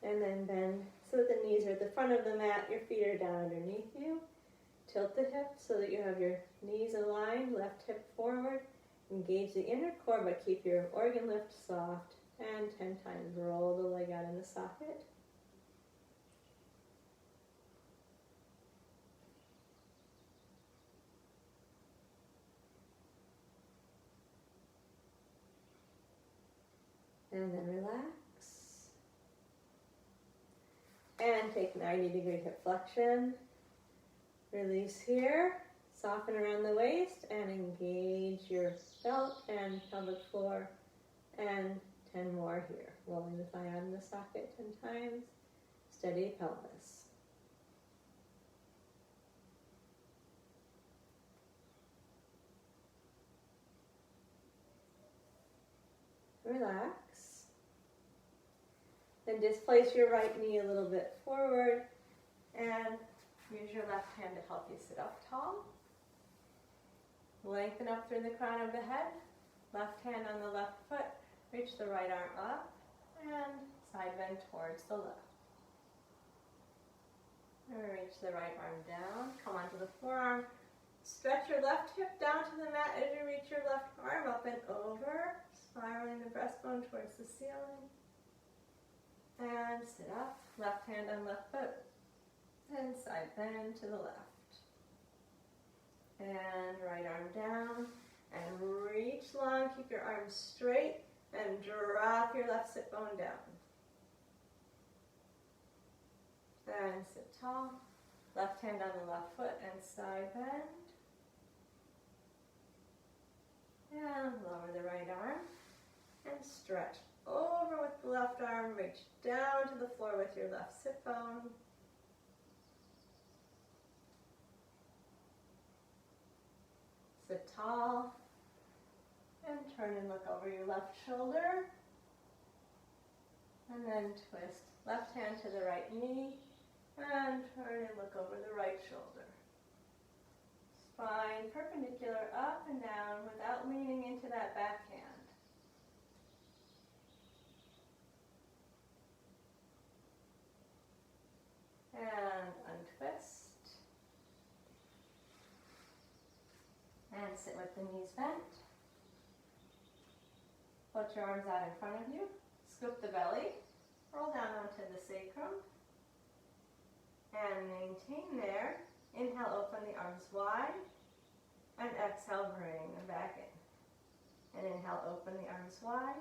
And then bend so that the knees are at the front of the mat, your feet are down underneath you. Tilt the hips so that you have your knees aligned, left hip forward. Engage the inner core, but keep your organ lift soft. And 10 times roll the leg out in the socket. And then relax. And take 90-degree hip flexion. Release here, soften around the waist, and engage your belt and pelvic floor, and 10 more here. Rolling the thigh out in the socket 10 times, steady pelvis. Relax. Then displace your right knee a little bit forward and use your left hand to help you sit up tall. Lengthen up through the crown of the head. Left hand on the left foot. Reach the right arm up and side bend towards the left. And reach the right arm down. Come onto the forearm. Stretch your left hip down to the mat as you reach your left arm up and over. Spiraling the breastbone towards the ceiling. And sit up. Left hand on left foot. And side bend to the left. And right arm down. And reach long. Keep your arms straight. And drop your left sit bone down. And sit tall. Left hand on the left foot and side bend. And lower the right arm. And stretch over with the left arm. Reach down to the floor with your left sit bone. Sit tall. And turn and look over your left shoulder. And then twist left hand to the right knee. And turn and look over the right shoulder. Spine perpendicular up and down without leaning into that back hand. And untwist. And sit with the knees bent. Put your arms out in front of you. Scoop the belly. Roll down onto the sacrum. And maintain there. Inhale, open the arms wide. And exhale, bring them back in. And inhale, open the arms wide.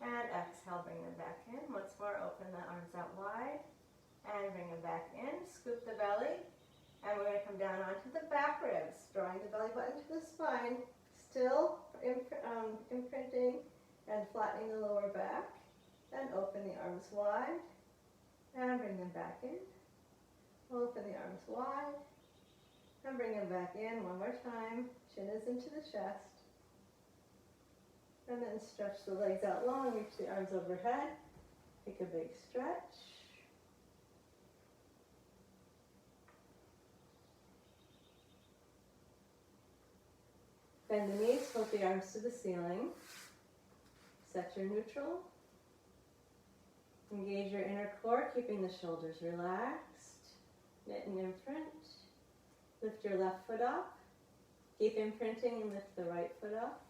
And exhale, bring them back in. Once more, open the arms out wide. And bring them back in. Scoop the belly. And we're going to come down onto the back ribs. Drawing the belly button to the spine. Still imprinting and flattening the lower back. And open the arms wide. And bring them back in. Open the arms wide. And bring them back in one more time. Chin is into the chest. And then stretch the legs out long. Reach the arms overhead. Take a big stretch. Bend the knees, float the arms to the ceiling. Set your neutral. Engage your inner core, keeping the shoulders relaxed. Knit and imprint. Lift your left foot up. Keep imprinting and lift the right foot up.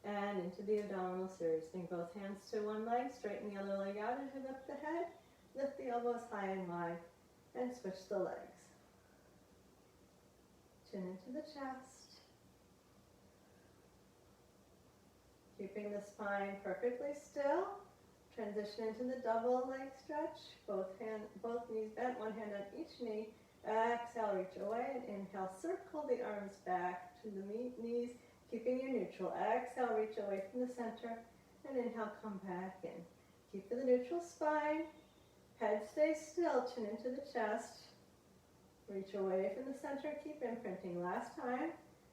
And into the abdominal series. Bring both hands to one leg. Straighten the other leg out as you lift the head. Lift the elbows high and wide. And switch the legs. Chin into the chest. Keeping the spine perfectly still. Transition into the double leg stretch. Both knees bent, one hand on each knee. Exhale, reach away, and inhale, circle the arms back to the knees, keeping your neutral. Exhale, reach away from the center, and inhale, come back in. Keep the neutral spine. Head stays still, chin into the chest. Reach away from the center, keep imprinting. Last time,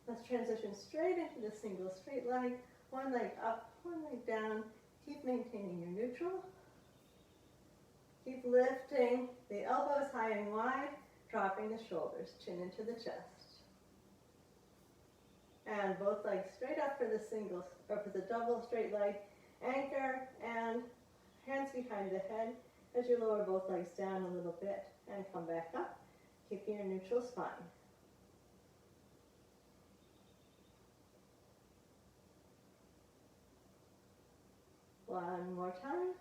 let's transition straight into the single straight leg. One leg up, one leg down. Keep maintaining your neutral. Keep lifting the elbows high and wide, dropping the shoulders, chin into the chest. And both legs straight up for the double straight leg. Anchor and hands behind the head as you lower both legs down a little bit and come back up, keeping your neutral spine. One more time.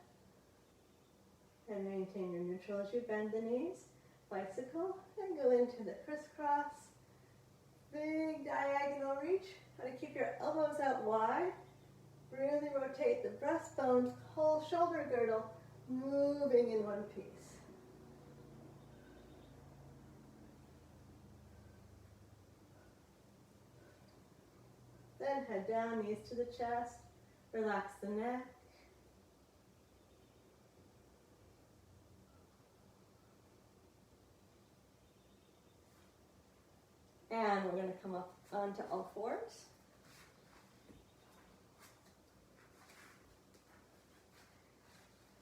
And maintain your neutral as you bend the knees. Bicycle. And go into the crisscross. Big diagonal reach. Try to keep your elbows out wide. Really rotate the breastbone, whole shoulder girdle, moving in one piece. in, head down, knees to the chest. Relax the neck. And we're going to come up onto all fours.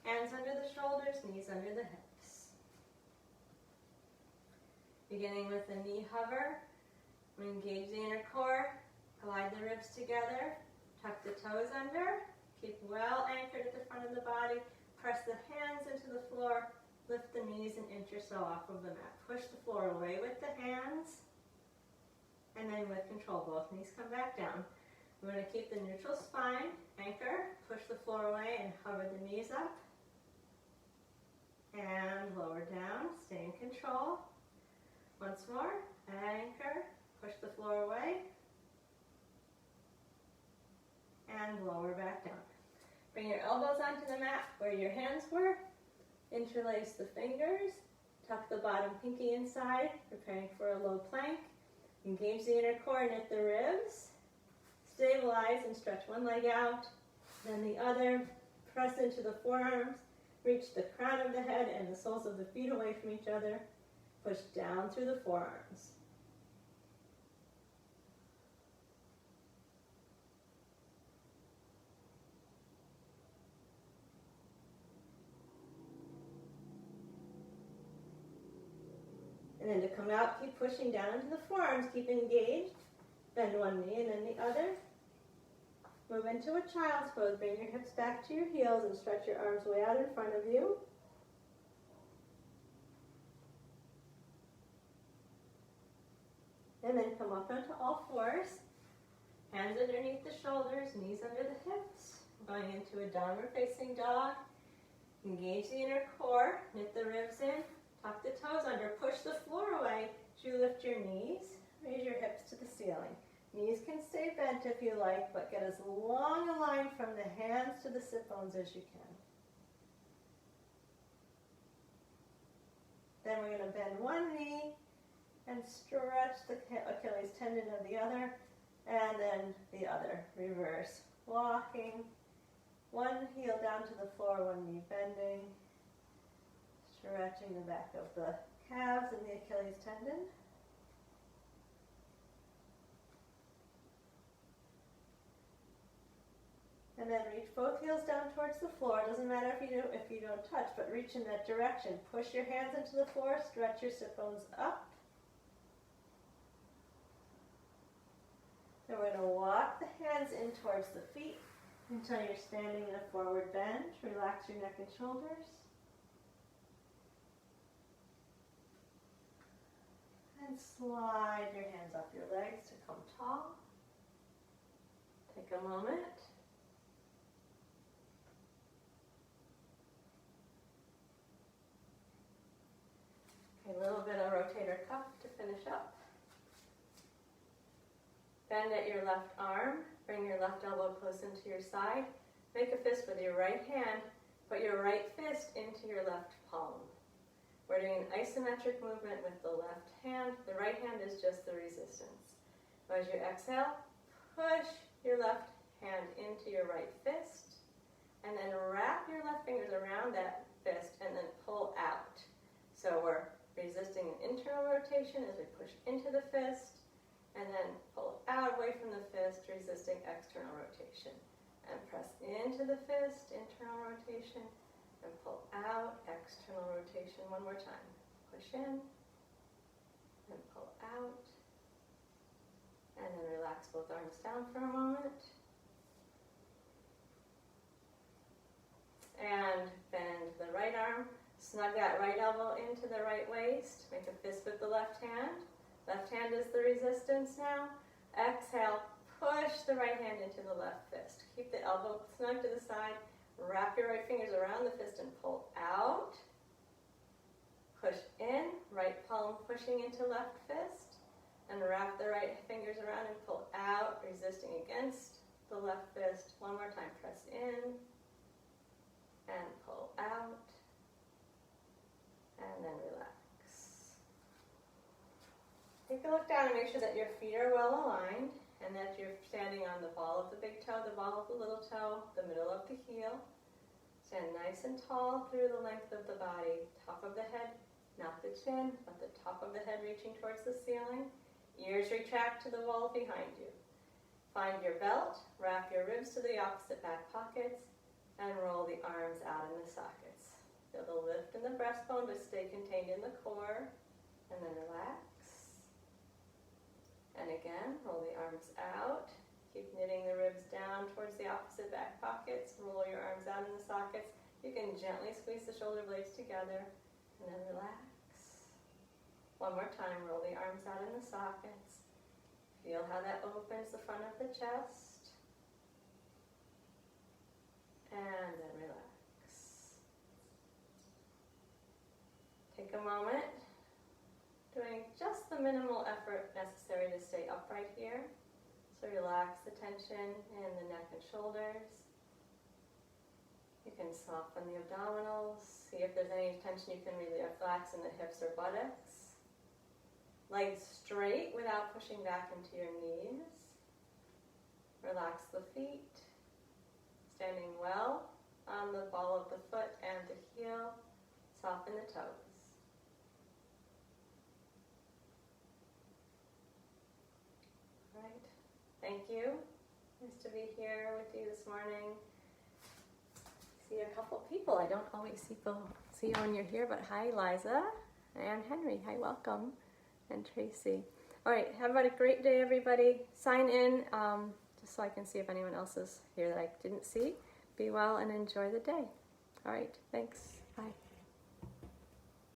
Hands under the shoulders, knees under the hips. Beginning with the knee hover, we engage the inner core, glide the ribs together, tuck the toes under, keep well anchored at the front of the body, press the hands into the floor, lift the knees an inch or so off of the mat. Push the floor away with the hands, and then with control, both knees come back down. We're going to keep the neutral spine, anchor, push the floor away and hover the knees up. And lower down, stay in control. Once more, anchor, push the floor away. And lower back down. Bring your elbows onto the mat where your hands were. Interlace the fingers. Tuck the bottom pinky inside, preparing for a low plank. Engage the inner core, knit the ribs. Stabilize and stretch one leg out, then the other. Press into the forearms. Reach the crown of the head and the soles of the feet away from each other. Push down through the forearms. And then to come out, keep pushing down into the forearms. Keep engaged. Bend one knee and then the other. Move into a child's pose. Bring your hips back to your heels and stretch your arms way out in front of you. And then come up onto all fours. Hands underneath the shoulders, knees under the hips. Going into a downward facing dog. Engage the inner core, knit the ribs in, tuck the toes under, push the floor away. As you lift your knees, raise your hips to the ceiling. Knees can stay bent if you like, but get as long a line from the hands to the sit bones as you can. Then we're going to bend one knee and stretch the Achilles tendon of the other, and then the other. Reverse. Walking. One heel down to the floor, one knee bending. Stretching the back of the calves and the Achilles tendon. And then reach both heels down towards the floor. It doesn't matter if you don't touch, but reach in that direction. Push your hands into the floor, stretch your sit bones up. Then we're going to walk the hands in towards the feet until you're standing in a forward bend. Relax your neck and shoulders. And slide your hands off your legs to come tall. Take a moment. A little bit of rotator cuff to finish up. Bend at your left arm. Bring your left elbow close into your side. Make a fist with your right hand. Put your right fist into your left palm. We're doing an isometric movement with the left hand. The right hand is just the resistance. As you exhale, push your left hand into your right fist. And then wrap your left fingers around that fist and then pull out. So we're resisting an internal rotation as we push into the fist, and then pull out away from the fist, resisting external rotation. And press into the fist, internal rotation, and pull out, external rotation. One more time. Push in, and pull out. And then relax both arms down for a moment. And bend the right arm. Snug that right elbow into the right waist. Make a fist with the left hand. Left hand is the resistance now. Exhale, push the right hand into the left fist. Keep the elbow snug to the side. Wrap your right fingers around the fist and pull out. Push in, right palm pushing into left fist. And wrap the right fingers around and pull out, resisting against the left fist. One more time, press in and pull out. And then relax. Take a look down and make sure that your feet are well aligned. and that you're standing on the ball of the big toe, the ball of the little toe, the middle of the heel. Stand nice and tall through the length of the body. Top of the head, not the chin, but the top of the head reaching towards the ceiling. Ears retract to the wall behind you. Find your belt, wrap your ribs to the opposite back pockets, and roll the arms out in the sockets. Feel the lift in the breastbone, but stay contained in the core, and then relax. And again, roll the arms out. Keep knitting the ribs down towards the opposite back pockets. Roll your arms out in the sockets. You can gently squeeze the shoulder blades together, and then relax. One more time, roll the arms out in the sockets. Feel how that opens the front of the chest. And then relax. Take a moment, doing just the minimal effort necessary to stay upright here. So relax the tension in the neck and shoulders. You can soften the abdominals. See if there's any tension you can relax in the hips or buttocks. Legs straight without pushing back into your knees. Relax the feet. Standing well on the ball of the foot and the heel. Soften the toes. All right. Thank you. Nice to be here with you this morning. See a couple people. I don't always see you when you're here, but hi, Liza and Henry. Hi, welcome. And Tracy. All right, have a great day, everybody. Sign in just so I can see if anyone else is here that I didn't see. Be well and enjoy the day. All right, thanks.